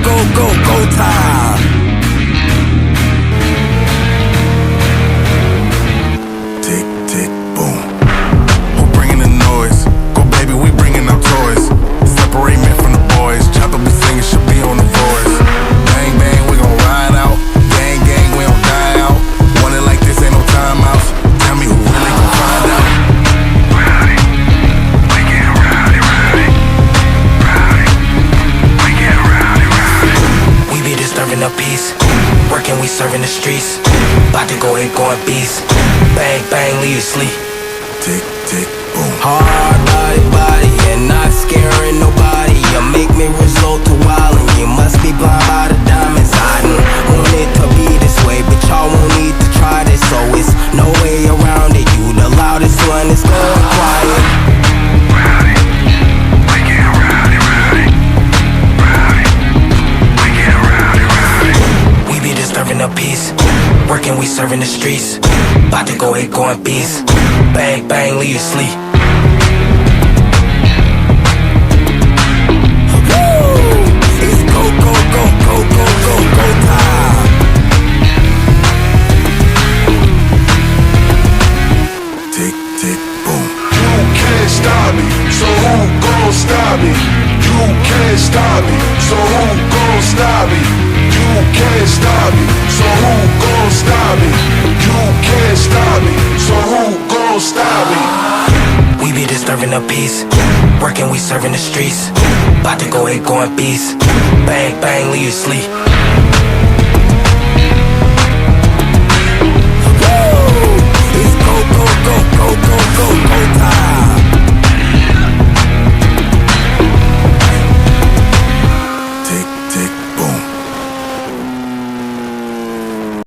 go time. Tick, tick, boom. Who bringing the noise? Go baby, we bringing our toys. Separate men from the boys. Chopper be singing, should be on the voice. Bang, bang, we gon' ride out. Gang, gang, we don't die out. Want it like this, ain't no timeouts. Tell me who really gon' find out. Rowdy, we get rowdy, rowdy. Rowdy, we get rowdy, rowdy. We be disturbing the peace. Working, we serving the streets. About to go in, going beast. Bang, bang, leave you sleep. Tick, tick, boom. Hard body, and not scaring nobody. You make me resort to wildin'. You must be blind by the diamonds. I don't want it to be this way, but y'all won't need to try this. So it's no way around it. You the loudest one, it's going quiet. Rowdy, we get rowdy, rowdy. Rowdy, we get rowdy, rowdy. We be disturbing the peace. Working, we serving the streets. About to go in, going beast. Bang, bang, leave you sleep. It's go time. Tick, tick, boom. You can't stop me, so who gon' stop me? You can't stop me, so who gon' stop me? You can't stop me, so who gon' stop me? You can't stop me, so who gon' stop me? We be disturbing the peace. Working, we serving the streets. About to go in, going beast. Bang, bang, leave you sleep.